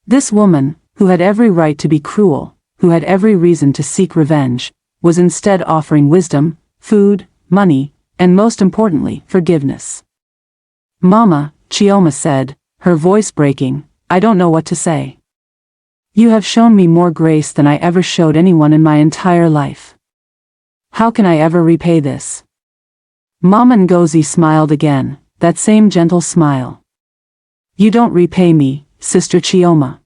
[SPEAKER 3] This woman, who had every right to be cruel, who had every reason to seek revenge, was instead offering wisdom, food, money, and most importantly, forgiveness. Mama, Chioma said, her voice breaking, I don't know what to say. You have shown me more grace than I ever showed anyone in my entire life. How can I ever repay this? Mama Ngozi smiled again, that same gentle smile. You don't repay me, Sister Chioma.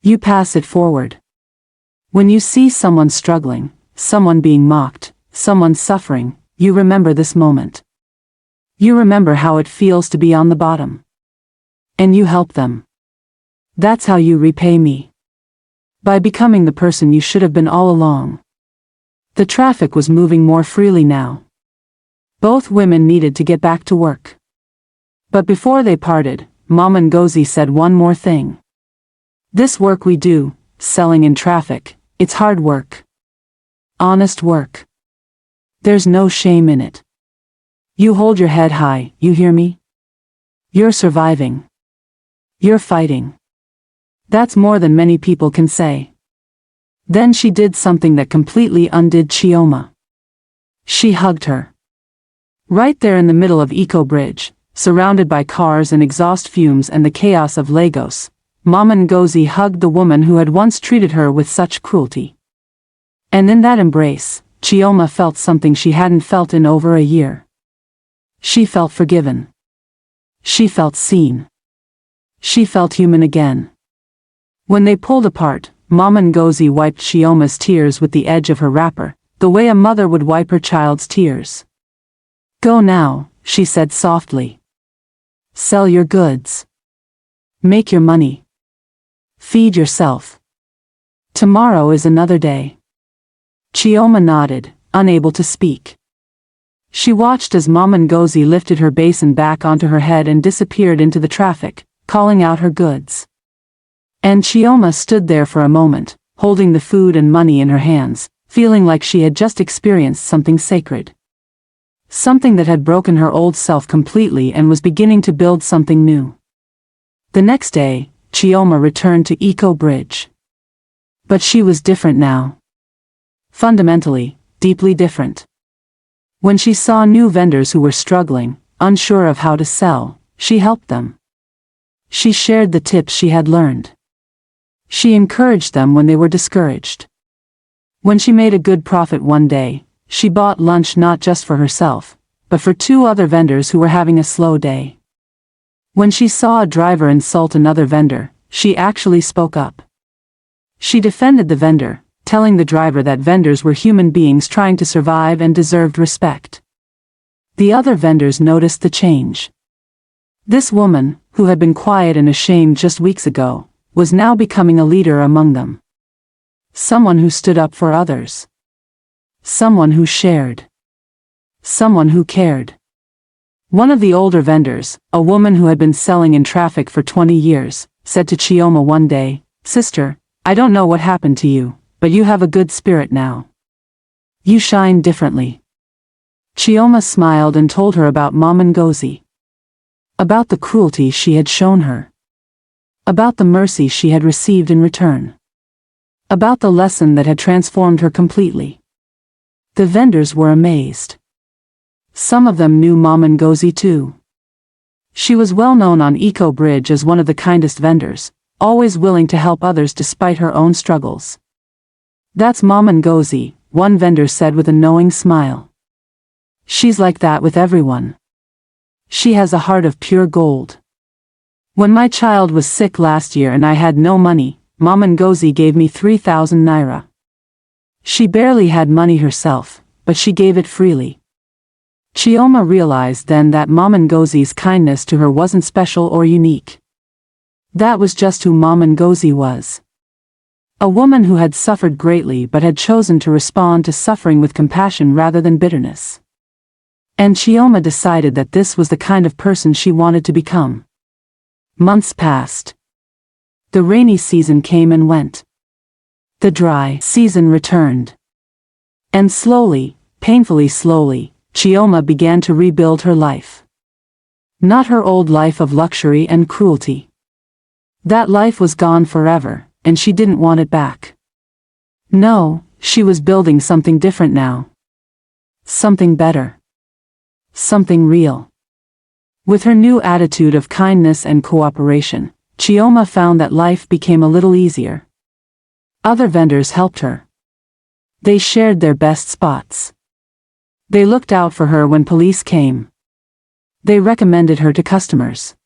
[SPEAKER 3] You pass it forward. When you see someone struggling, someone being mocked, someone suffering, you remember this moment. You remember how it feels to be on the bottom. And you help them. That's how you repay me. By becoming the person you should have been all along. The traffic was moving more freely now. Both women needed to get back to work. But before they parted, Mama Ngozi said one more thing. This work we do, selling in traffic, it's hard work. Honest work. There's no shame in it. You hold your head high, you hear me? You're surviving. You're fighting. That's more than many people can say. Then she did something that completely undid Chioma. She hugged her. Right there in the middle of Eco Bridge, surrounded by cars and exhaust fumes and the chaos of Lagos, Mama Ngozi hugged the woman who had once treated her with such cruelty. And in that embrace, Chioma felt something she hadn't felt in over a year. She felt forgiven. She felt seen. She felt human again. When they pulled apart, Mama Ngozi wiped Chioma's tears with the edge of her wrapper, the way a mother would wipe her child's tears. Go now, she said softly. Sell your goods. Make your money. Feed yourself. Tomorrow is another day. Chioma nodded, unable to speak. She watched as Mama Ngozi lifted her basin back onto her head and disappeared into the traffic, calling out her goods. And Chioma stood there for a moment, holding the food and money in her hands, feeling like she had just experienced something sacred. Something that had broken her old self completely and was beginning to build something new. The next day, Chioma returned to Eco Bridge. But she was different now. Fundamentally, deeply different. When she saw new vendors who were struggling, unsure of how to sell, she helped them. She shared the tips she had learned. She encouraged them when they were discouraged. When she made a good profit one day, she bought lunch not just for herself, but for 2 other vendors who were having a slow day. When she saw a driver insult another vendor, she actually spoke up. She defended the vendor, telling the driver that vendors were human beings trying to survive and deserved respect. The other vendors noticed the change. This woman, who had been quiet and ashamed just weeks ago, was now becoming a leader among them. Someone who stood up for others. Someone who shared. Someone who cared. One of the older vendors, a woman who had been selling in traffic for 20 years, said to Chioma one day, "Sister, I don't know what happened to you, but you have a good spirit now. You shine differently." Chioma smiled and told her about Mama Ngozi. About the cruelty she had shown her. About the mercy she had received in return. About the lesson that had transformed her completely. The vendors were amazed. Some of them knew Mama Ngozi too. She was well known on Eco Bridge as one of the kindest vendors, always willing to help others despite her own struggles. "That's Mama Ngozi," one vendor said with a knowing smile. "She's like that with everyone. She has a heart of pure gold. When my child was sick last year and I had no money, Mama Ngozi gave me 3,000 naira. She barely had money herself, but she gave it freely." Chioma realized then that Mama Ngozi's kindness to her wasn't special or unique. That was just who Mama Ngozi was. A woman who had suffered greatly but had chosen to respond to suffering with compassion rather than bitterness. And Chioma decided that this was the kind of person she wanted to become. Months passed. The rainy season came and went. The dry season returned. And slowly, painfully slowly, Chioma began to rebuild her life. Not her old life of luxury and cruelty. That life was gone forever, and she didn't want it back. No, she was building something different now. Something better. Something real. With her new attitude of kindness and cooperation, Chioma found that life became a little easier. Other vendors helped her. They shared their best spots. They looked out for her when police came. They recommended her to customers.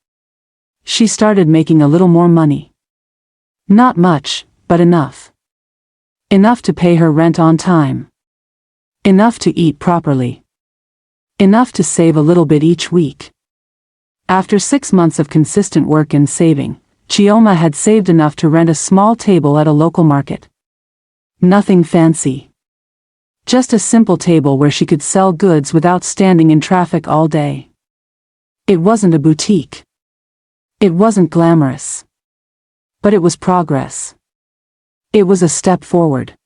[SPEAKER 3] She started making a little more money. Not much, but enough. Enough to pay her rent on time. Enough to eat properly. Enough to save a little bit each week. After 6 months of consistent work and saving, Chioma had saved enough to rent a small table at a local market. Nothing fancy. Just a simple table where she could sell goods without standing in traffic all day. It wasn't a boutique. It wasn't glamorous. But it was progress. It was a step forward.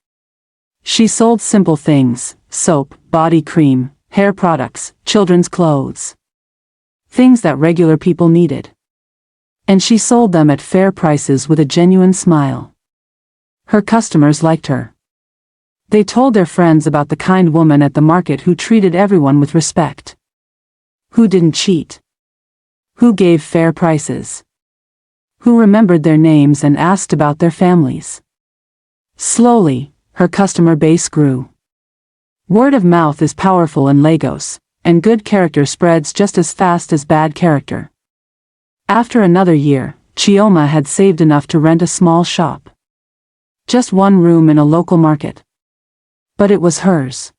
[SPEAKER 3] She sold simple things: soap, body cream, hair products, children's clothes. Things that regular people needed. And she sold them at fair prices with a genuine smile. Her customers liked her. They told their friends about the kind woman at the market who treated everyone with respect. Who didn't cheat. Who gave fair prices. Who remembered their names and asked about their families. Slowly, her customer base grew. Word of mouth is powerful in Lagos, and good character spreads just as fast as bad character. After another year, Chioma had saved enough to rent a small shop. Just one room in a local market. But it was hers.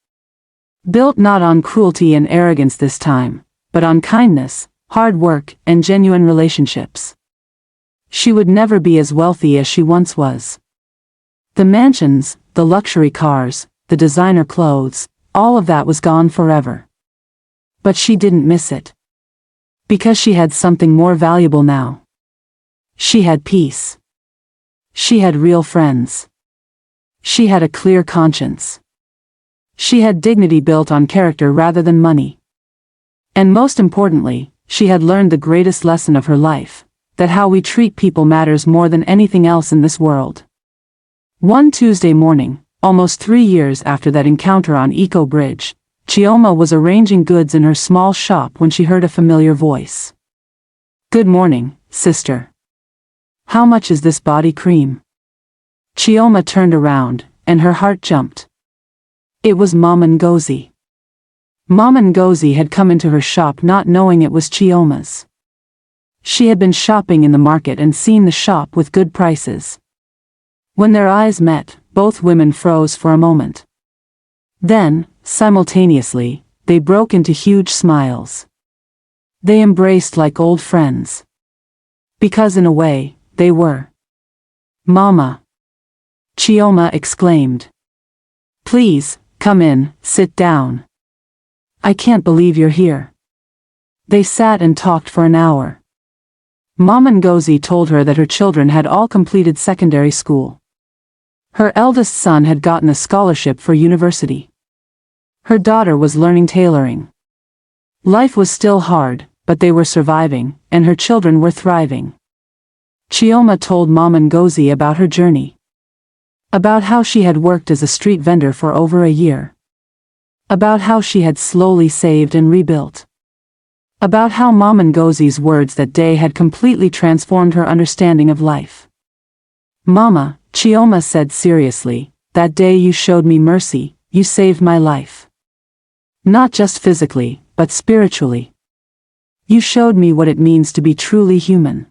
[SPEAKER 3] Built not on cruelty and arrogance this time, but on kindness, hard work, and genuine relationships. She would never be as wealthy as she once was. The mansions, the luxury cars, the designer clothes, all of that was gone forever. But she didn't miss it. Because she had something more valuable now. She had peace. She had real friends. She had a clear conscience. She had dignity built on character rather than money. And most importantly, she had learned the greatest lesson of her life, that how we treat people matters more than anything else in this world. One Tuesday morning, almost 3 years after that encounter on Eco Bridge, Chioma was arranging goods in her small shop when she heard a familiar voice. "Good morning, sister. How much is this body cream?" Chioma turned around, and her heart jumped. It was Mama Ngozi. Mama Ngozi had come into her shop not knowing it was Chioma's. She had been shopping in the market and seen the shop with good prices. When their eyes met, both women froze for a moment. Then, simultaneously, they broke into huge smiles. They embraced like old friends. Because in a way, they were. "Mama!" Chioma exclaimed. "Please, come in, sit down. I can't believe you're here." They sat and talked for an hour. Mama Ngozi told her that her children had all completed secondary school. Her eldest son had gotten a scholarship for university. Her daughter was learning tailoring. Life was still hard, but they were surviving, and her children were thriving. Chioma told Mama Ngozi about her journey. About how she had worked as a street vendor for over a year. About how she had slowly saved and rebuilt. About how Mama Ngozi's words that day had completely transformed her understanding of life. "Mama," Chioma said seriously, "that day you showed me mercy, you saved my life. Not just physically, but spiritually. You showed me what it means to be truly human.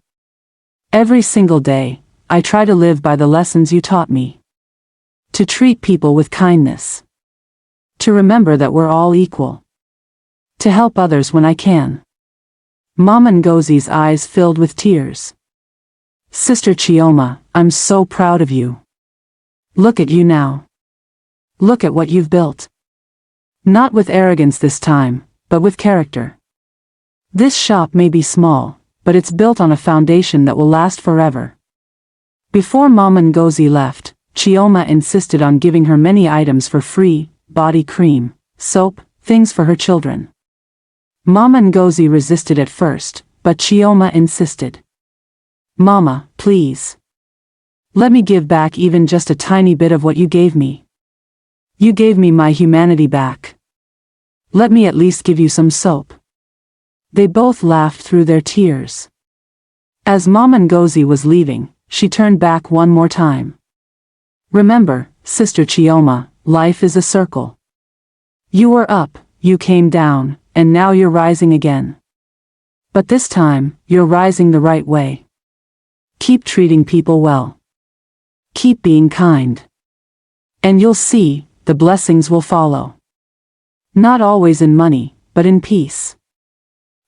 [SPEAKER 3] Every single day, I try to live by the lessons you taught me. To treat people with kindness. To remember that we're all equal. To help others when I can." Mama Ngozi's eyes filled with tears. "Sister Chioma, I'm so proud of you. Look at you now. Look at what you've built. Not with arrogance this time, but with character. This shop may be small, but it's built on a foundation that will last forever." Before Mama Ngozi left, Chioma insisted on giving her many items for free: body cream, soap, things for her children. Mama Ngozi resisted at first, but Chioma insisted. "Mama, please. Let me give back even just a tiny bit of what you gave me. You gave me my humanity back. Let me at least give you some soap." They both laughed through their tears. As Mama Ngozi was leaving, she turned back one more time. "Remember, Sister Chioma, life is a circle. You were up, you came down, and now you're rising again. But this time, you're rising the right way. Keep treating people well. Keep being kind. And you'll see, the blessings will follow. Not always in money, but in peace.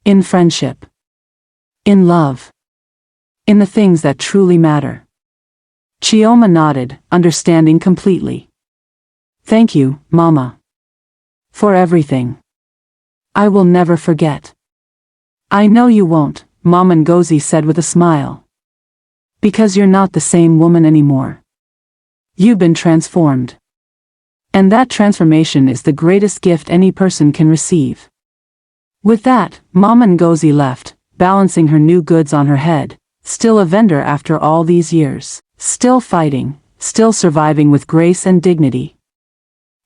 [SPEAKER 3] In friendship. In love. In the things that truly matter. Chioma nodded, understanding completely. Thank you, Mama. For everything. I will never forget. I know you won't, Mama Ngozi said with a smile. Because you're not the same woman anymore. You've been transformed. And that transformation is the greatest gift any person can receive. With that, Mama Ngozi left, balancing her new goods on her head, still a vendor after all these years, still fighting, still surviving with grace and dignity.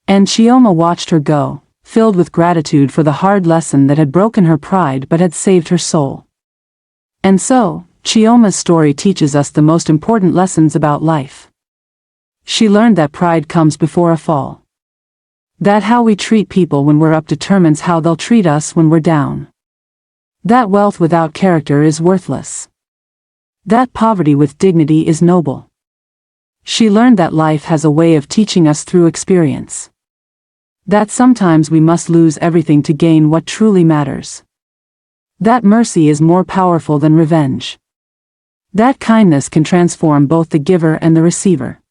[SPEAKER 3] And Chioma watched her go, filled with gratitude for the hard lesson that had broken her pride but had saved her soul. And so, Chioma's story teaches us the most important lessons about life. She learned that pride comes before a fall. That how we treat people when we're up determines how they'll treat us when we're down. That wealth without character is worthless. That poverty with dignity is noble. She learned that life has a way of teaching us through experience. That sometimes we must lose everything to gain what truly matters. That mercy is more powerful than revenge. That kindness can transform both the giver and the receiver.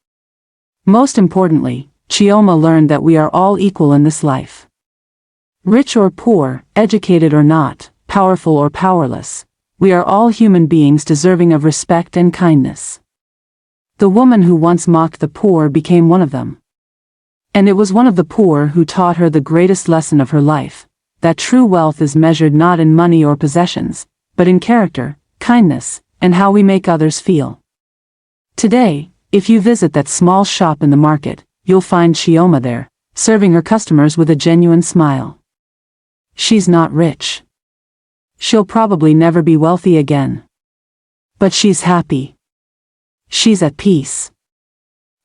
[SPEAKER 3] Most importantly, Chioma learned that we are all equal in this life. Rich or poor, educated or not, powerful or powerless, we are all human beings deserving of respect and kindness. The woman who once mocked the poor became one of them. And it was one of the poor who taught her the greatest lesson of her life, that true wealth is measured not in money or possessions, but in character, kindness, and how we make others feel. Today, if you visit that small shop in the market, you'll find Chioma there, serving her customers with a genuine smile. She's not rich. She'll probably never be wealthy again. But she's happy. She's at peace.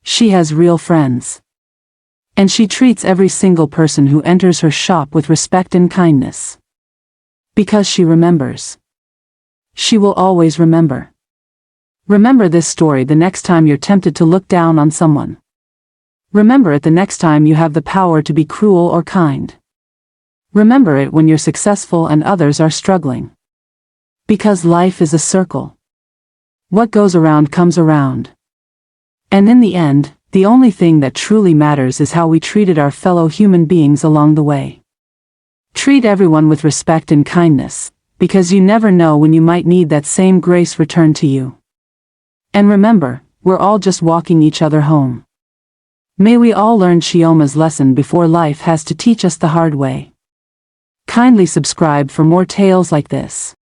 [SPEAKER 3] She has real friends. And she treats every single person who enters her shop with respect and kindness. Because she remembers. She will always remember. Remember this story the next time you're tempted to look down on someone. Remember it the next time you have the power to be cruel or kind. Remember it when you're successful and others are struggling. Because life is a circle. What goes around comes around. And in the end, the only thing that truly matters is how we treated our fellow human beings along the way. Treat everyone with respect and kindness, because you never know when you might need that same grace returned to you. And remember, we're all just walking each other home. May we all learn Chioma's lesson before life has to teach us the hard way. Kindly subscribe for more tales like this.